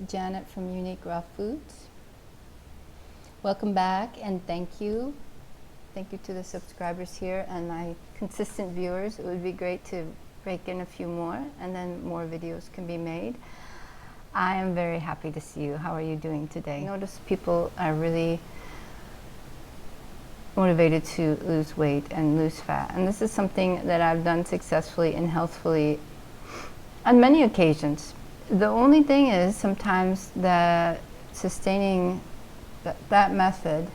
Janet from UniqueRawLLc. Welcome back and thank you. Thank you to the subscribers here and my consistent viewers. It would be great to break in a few more and then more videos can be made. I am very happy to see you. How are you doing today? I notice people are really motivated to lose weight and lose fat. And this is something that I've done successfully and healthfully on many occasions. The only thing is sometimes that sustaining that method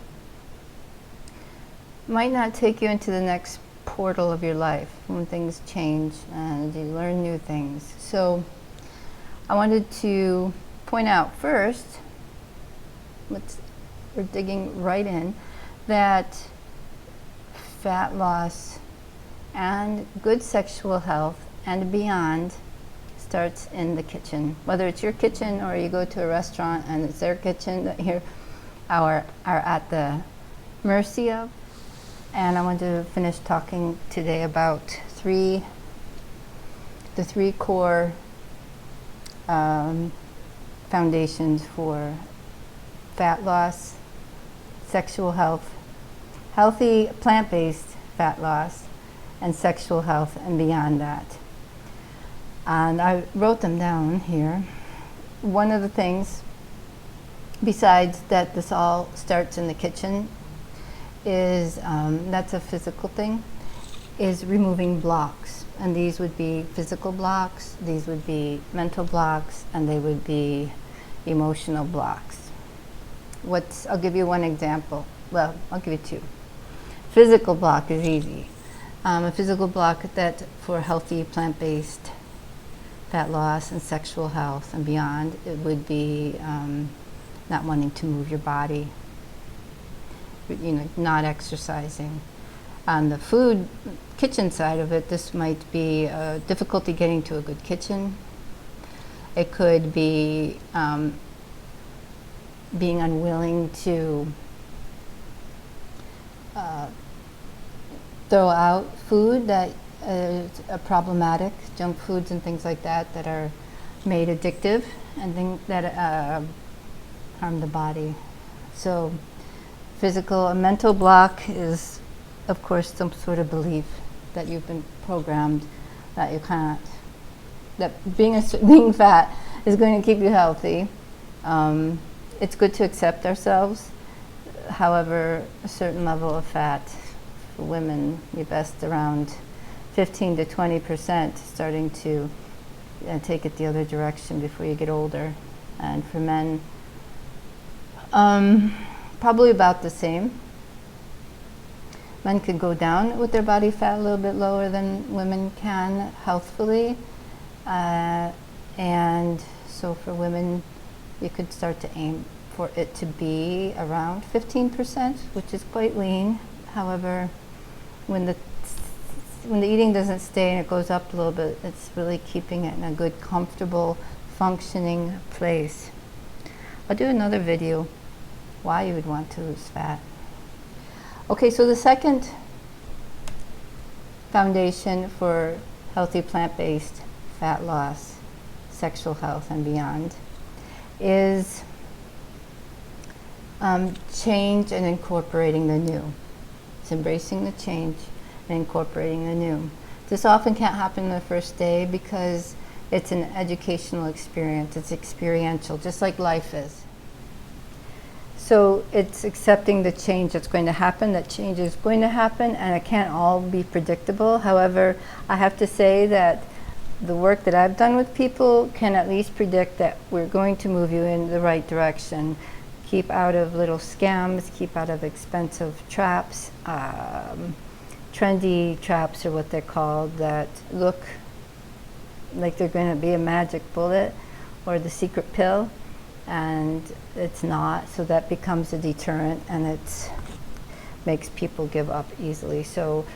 might not take you into the next portal of your life when things change and you learn new things. So I wanted to point out first, we're digging right in, that fat loss and good sexual health and beyond starts in the kitchen. Whether it's your kitchen or you go to a restaurant and it's their kitchen that you are at the mercy of. And I want to finish talking today about the three core foundations for fat loss, sexual health, healthy plant-based fat loss, and sexual health and beyond that. And I wrote them down here. One of the things, besides that this all starts in the kitchen, is, that's a physical thing, is removing blocks. And these would be physical blocks, these would be mental blocks, and they would be emotional blocks. I'll give you one example. Well, I'll give you two. Physical block is easy. A physical block that for healthy plant-based fat loss and sexual health and beyond, it would be not wanting to move your body, not exercising. On the food kitchen side of it, this might be difficulty getting to a good kitchen. It could be being unwilling to throw out food that is problematic, junk foods and things like that that are made addictive and things that harm the body. So a mental block is, of course, some sort of belief that you've been programmed that you can't, that being fat is going to keep you healthy. It's good to accept ourselves. However, a certain level of fat for women, you best around 15 to 20%, starting to take it the other direction before you get older. And for men, probably about the same. Men could go down with their body fat a little bit lower than women can healthfully. And so for women, you could start to aim for it to be around 15%, which is quite lean. However, when the eating doesn't stay and it goes up a little bit, it's really keeping it in a good, comfortable, functioning place. I'll do another video why you would want to lose fat. Okay, so the second foundation for healthy plant-based fat loss, sexual health and beyond is change and incorporating the new. It's embracing the change and incorporating the new. This often can't happen the first day because it's an educational experience. It's experiential, just like life is. So it's accepting the change that's going to happen. That change is going to happen and it can't all be predictable. However, I have to say that the work that I've done with people can at least predict that we're going to move you in the right direction. Keep out of little scams, keep out of expensive traps. Trendy traps are what they're called, that look like they're going to be a magic bullet or the secret pill, and it's not. So that becomes a deterrent and it makes people give up easily. So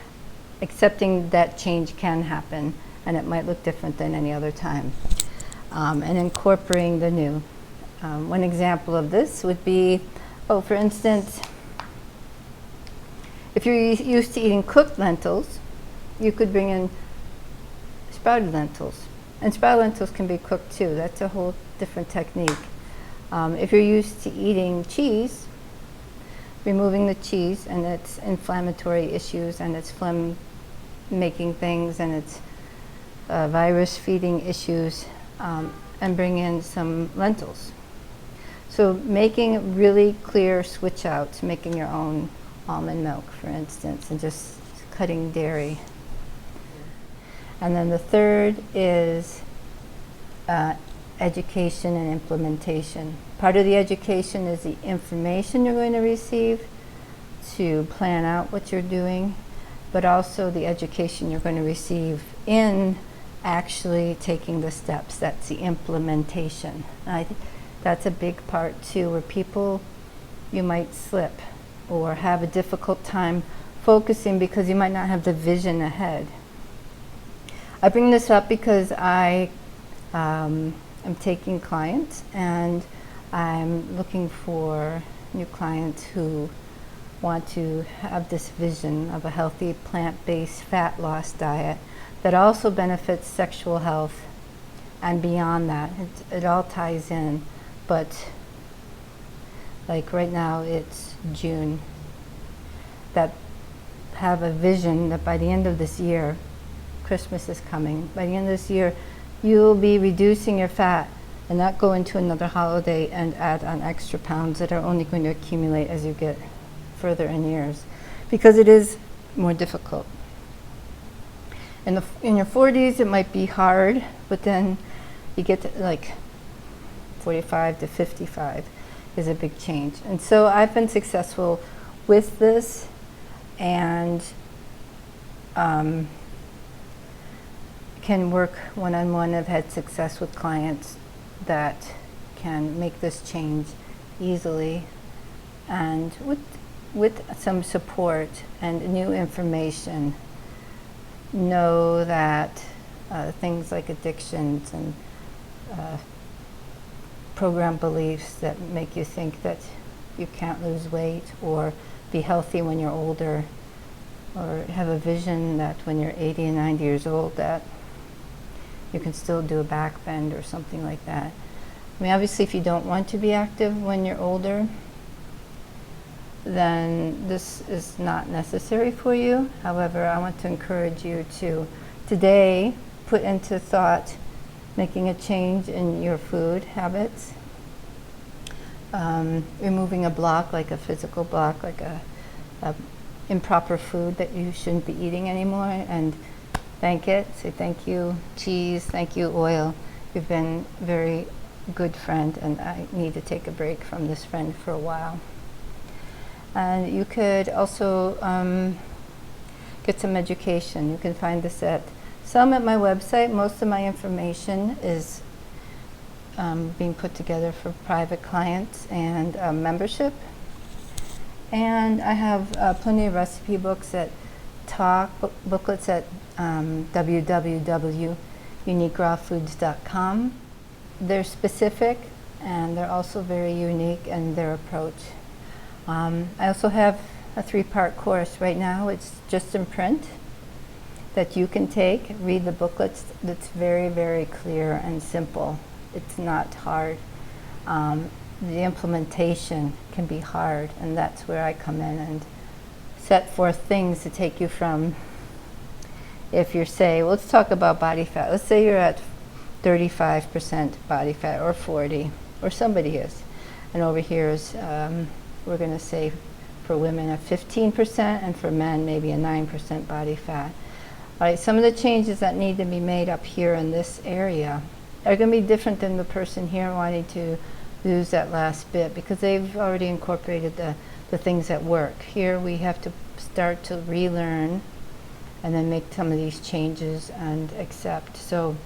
accepting that change can happen and it might look different than any other time. And incorporating the new. One example of this would be, for instance, if you're used to eating cooked lentils, you could bring in sprouted lentils. And sprouted lentils can be cooked too. That's a whole different technique. If you're used to eating cheese, removing the cheese and its inflammatory issues and its phlegm making things and its virus feeding issues, and bring in some lentils. So making really clear switch out to making your own almond milk, for instance, and just cutting dairy. And then the third is education and implementation. Part of the education is the information you're going to receive to plan out what you're doing, but also the education you're going to receive in actually taking the steps. That's the implementation. And I think that's a big part too, where people, you might slip or have a difficult time focusing because you might not have the vision ahead. I bring this up because I am taking clients, and I'm looking for new clients who want to have this vision of a healthy plant-based fat loss diet that also benefits sexual health and beyond that. It all ties in, but like right now it's June, that have a vision that by the end of this year, Christmas is coming, by the end of this year you'll be reducing your fat and not go into another holiday and add on extra pounds that are only going to accumulate as you get further in years, because it is more difficult. In your 40s it might be hard, but then you get to like 45 to 55 is a big change. And so I've been successful with this, and can work one-on-one. I've had success with clients that can make this change easily, and with some support and new information, know that things like addictions and program beliefs that make you think that you can't lose weight or be healthy when you're older, or have a vision that when you're 80 and 90 years old that you can still do a back bend or something like that. I mean, obviously if you don't want to be active when you're older, then this is not necessary for you. However, I want to encourage you to today put into thought making a change in your food habits, removing a block, like a physical block, like a improper food that you shouldn't be eating anymore, and thank it. Say thank you, cheese, thank you, oil. You've been a very good friend, and I need to take a break from this friend for a while. And you could also get some education. You can find this at my website. Most of my information is being put together for private clients and membership. And I have plenty of recipe books that booklets at www.UniqueRawLLc.com. They're specific, and they're also very unique in their approach. I also have a 3-part course right now. It's just in print that you can take, read the booklets. That's very, very clear and simple. It's not hard. The implementation can be hard, and that's where I come in and set forth things to take you from, if you're, say, well, let's talk about body fat. Let's say you're at 35% body fat, or 40, or somebody is. And over here is, we're going to say for women a 15%, and for men maybe a 9% body fat. All right, some of the changes that need to be made up here in this area are going to be different than the person here wanting to lose that last bit, because they've already incorporated the things that work. Here we have to start to relearn and then make some of these changes and accept. So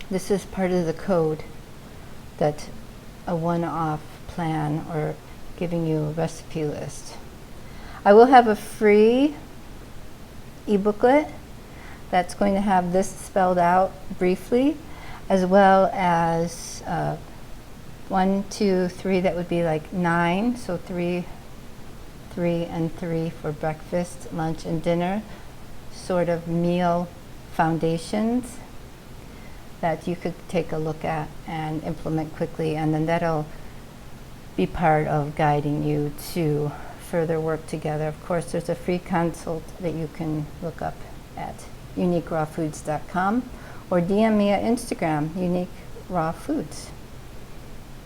this is part of the code, that a one-off plan or giving you a recipe list. I will have a free ebooklet that's going to have this spelled out briefly, as well as 1, 2, 3, that would be like 9, so 3, 3, and 3 for breakfast, lunch, and dinner, sort of meal foundations. that you could take a look at and implement quickly, and then that'll be part of guiding you to further work together. Of course, there's a free consult that you can look up at UniqueRawFoods.com, or DM me at Instagram, UniqueRawFoods,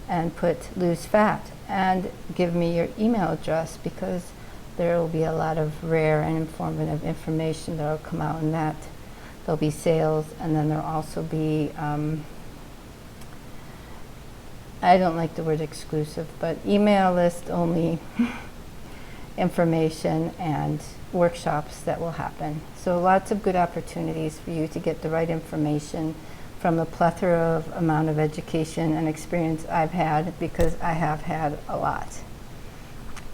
and put lose fat, and give me your email address, because there will be a lot of rare and informative information that will come out in that. There'll be sales, and then there'll also be, I don't like the word exclusive, but email list only information and workshops that will happen. So lots of good opportunities for you to get the right information from a plethora of amount of education and experience I've had, because I have had a lot.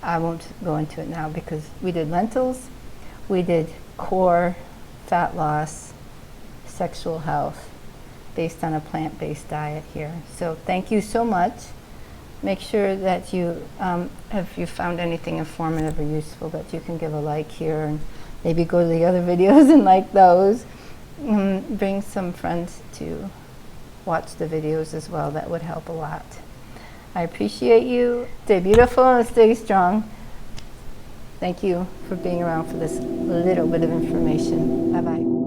I won't go into it now because we did lentils, we did core fat loss, sexual health, based on a plant-based diet here. So thank you so much. Make sure that you, if you found anything informative or useful, that you can give a like here, and maybe go to the other videos and like those. Bring some friends to watch the videos as well. That would help a lot. I appreciate you. Stay beautiful and stay strong. Thank you for being around for this little bit of information. Bye-bye.